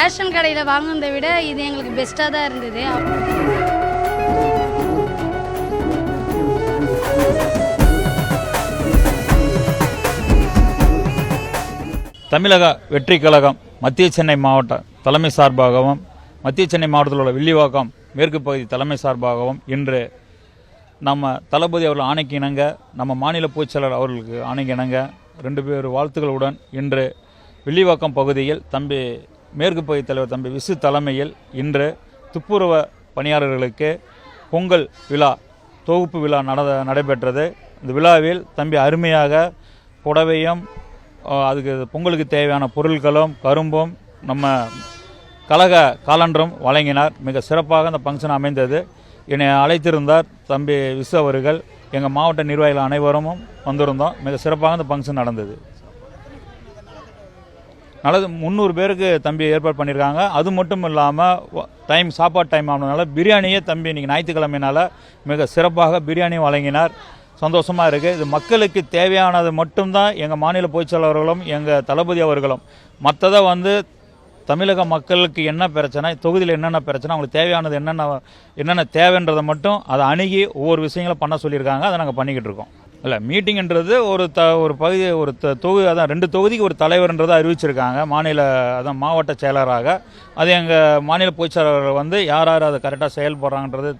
Ration கடையில் வாங்குனதை விட இது எங்களுக்கு பெஸ்ட்டாக தான் இருந்தது. தமிழக வெற்றி கழகம் மத்திய சென்னை மாவட்ட தலைமை சார்பாகவும் மத்திய சென்னை மாவட்டத்தில் உள்ள வில்லிவாக்கம் மேற்கு பகுதி தலைமை சார்பாகவும் இன்று நம்ம தளபதி அவர்கள் ஆணைக்கு இணங்க, நம்ம மாநில பொதுச்செயலாளர் அவர்களுக்கு ஆணைக்கு இணங்க 2 பேர் வாழ்த்துக்களுடன் இன்று வில்லிவாக்கம் பகுதியில் தம்பி மேற்கு பகுதி தலைவர் தம்பி விசு தலைமையில் இன்று துப்புரவ பணியாளர்களுக்கு பொங்கல் விழா தொகுப்பு விழா நடைபெற்றது. இந்த விழாவில் தம்பி அருமையாக புடவையும் அதுக்கு பொங்கலுக்கு தேவையான பொருட்களும் கரும்பும் நம்ம கழக காலண்டரும் வழங்கினார். மிக சிறப்பாக அந்த ஃபங்க்ஷன் அமைந்தது. என்னை அழைத்திருந்தார் தம்பி விசு அவர்கள். எங்கள் மாவட்ட நிர்வாகிகள் அனைவரும் வந்திருந்தோம். மிக சிறப்பாக அந்த ஃபங்க்ஷன் நடந்தது. நல்லது 300 பேருக்கு தம்பி ஏற்பாடு பண்ணியிருக்காங்க. அது மட்டும் இல்லாமல் சாப்பாடு டைம் ஆனதுனால பிரியாணியே தம்பி இன்றைக்கி ஞாயிற்றுக்கிழமையினால் மிக சிறப்பாக பிரியாணி வழங்கினார். சந்தோஷமாக இருக்குது. இது மக்களுக்கு தேவையானது மட்டும்தான் எங்கள் மாநில பொதுச்செயலாளர்களும் எங்கள் தளபதி அவர்களும். மற்றதை தமிழக மக்களுக்கு என்ன பிரச்சனை, தொகுதியில் என்னென்ன பிரச்சனை, அவங்களுக்கு தேவையானது என்னென்ன தேவைன்றதை மட்டும் அதை அணுகி ஒவ்வொரு விஷயங்களும் பண்ண சொல்லியிருக்காங்க. அதை நாங்கள் பண்ணிக்கிட்டு இருக்கோம். இல்லை, மீட்டிங்ன்றது ஒரு பகுதி தொகுதி, அதான் 2 தொகுதிக்கு ஒரு தலைவர்ன்றதை அறிவிச்சிருக்காங்க மாவட்ட செயலராக. அது எங்கள் மாநில பொதுச்செயலாளர்கள் யார் அதை கரெக்டாக செயல்படுறாங்கன்றது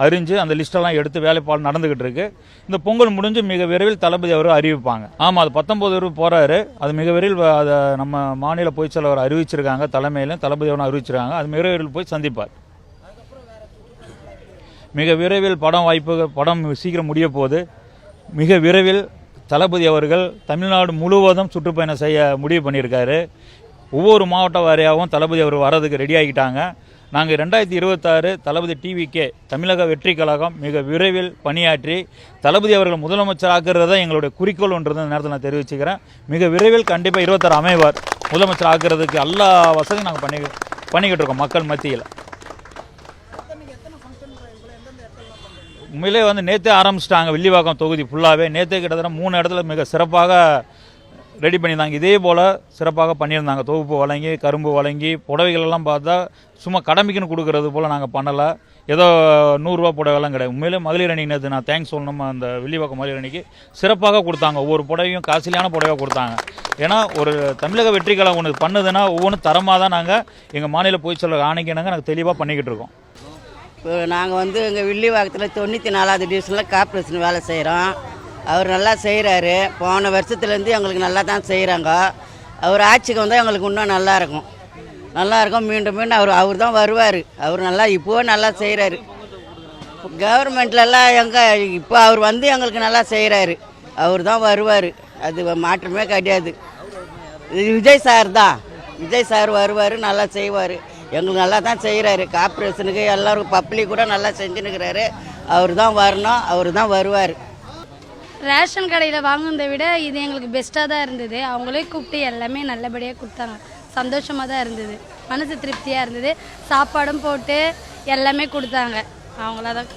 அறிஞ்சு அந்த லிஸ்ட்டெல்லாம் எடுத்து வேலைப்பாடு நடந்துக்கிட்டு இருக்கு. இந்த பொங்கல் முடிஞ்சு மிக விரைவில் தளபதி அவர் அறிவிப்பாங்க. ஆமாம், அது 19 போகிறாரு. அது மிக விரைவில் அதை நம்ம மாநில பொதுச்செயலாளர் அறிவிச்சிருக்காங்க. தலைமையிலும் தளபதி அவரும் அறிவிச்சிருக்காங்க. அது மிக விரைவில் போய் சந்திப்பார். மிக விரைவில் படம் சீக்கிரம் முடிய போகுது. மிக விரைவில் தளபதி அவர்கள் தமிழ்நாடு முழுவதும் சுற்றுப்பயணம் செய்ய முடிவு பண்ணியிருக்காரு. ஒவ்வொரு மாவட்ட வாரியாகவும் தளபதி அவர் வர்றதுக்கு ரெடி ஆகிட்டாங்க. நாங்கள் 2026 தளபதி டிவிகே தமிழக வெற்றி கழகம் மிக விரைவில் பணியாற்றி தளபதி அவர்கள் முதலமைச்சர் ஆக்குறது தான் எங்களுடைய குறிக்கோள்ன்றது நேரத்தில் நான் தெரிவிச்சுக்கிறேன். மிக விரைவில் கண்டிப்பாக 26 அமைவார். முதலமைச்சர் ஆக்குறதுக்கு எல்லா வசதியும் நாங்கள் பண்ணிக்கிட்டு இருக்கோம் மக்கள் மத்தியில். உண்மையிலே நேற்றே ஆரம்பிச்சிட்டாங்க. வில்லிவாக்கம் தொகுதி ஃபுல்லாகவே நேற்றே கிட்டத்தட்ட 3 இடத்துல மிக சிறப்பாக ரெடி பண்ணியிருந்தாங்க. இதே போல் சிறப்பாக பண்ணியிருந்தாங்க. தொகுப்பு வழங்கி, கரும்பு வழங்கி, புடவைகளெல்லாம் பார்த்தா சும்மா கடமைக்குன்னு கொடுக்கறது போல் நாங்கள் பண்ணலை. ஏதோ 100 ரூபா புடவைலாம் கிடையாது. உண்மையிலே மகளிர் அணி நேற்று நான் தேங்க்ஸ் சொல்லணும். அந்த வில்லிவாக்கம் மகளிர் அணிக்கு சிறப்பாக கொடுத்தாங்க. ஒவ்வொரு புடவையும் காஸ்ட்லியான புடவையாக கொடுத்தாங்க. ஏன்னா ஒரு தமிழக வெற்றி கழகம் ஒன்று பண்ணுதுன்னா ஒவ்வொன்றும் தரமாக தான் நாங்கள் எங்கள் மாநில பொதுச்செயலாளர் ஆணைக்கினாங்க நாங்கள் தெளிவாக பண்ணிக்கிட்டு இருக்கோம். இப்போ நாங்கள் எங்கள் வில்லிவாக்கத்தில் 94வது டிவிஷனில் கார்பரேஷன் வேலை செய்கிறோம். அவர் நல்லா செய்கிறாரு. போன வருஷத்துலேருந்து எங்களுக்கு நல்லா தான் செய்கிறாங்க. அவர் ஆட்சிக்கு வந்தால் எங்களுக்கு இன்னும் நல்லாயிருக்கும். மீண்டும் அவர் தான் வருவார். அவர் இப்போவும் நல்லா செய்கிறாரு. கவர்மெண்ட்லலாம் இப்போ அவர் எங்களுக்கு நல்லா செய்கிறாரு. அவர் தான் வருவார். அது மாற்றமே கிடையாது. விஜய் சார் வருவார், நல்லா செய்வார். எங்களுக்கு நல்லா தான் செய்கிறாரு. கார்பரேஷனுக்கு எல்லோரும் பப்ளிக் கூட நல்லா செஞ்சுன்னுக்கிறாரு. அவர் தான் வரணும், அவர் தான் வருவார். ரேஷன் கடையில் வாங்குனதை விட இது எங்களுக்கு பெஸ்ட்டாக தான் இருந்தது. அவங்களே கூப்பிட்டு எல்லாமே நல்லபடியாக கொடுத்தாங்க. சந்தோஷமாக தான் இருந்தது. மனசு திருப்தியாக இருந்தது. சாப்பாடும் போட்டு எல்லாமே கொடுத்தாங்க. அவங்கள தான்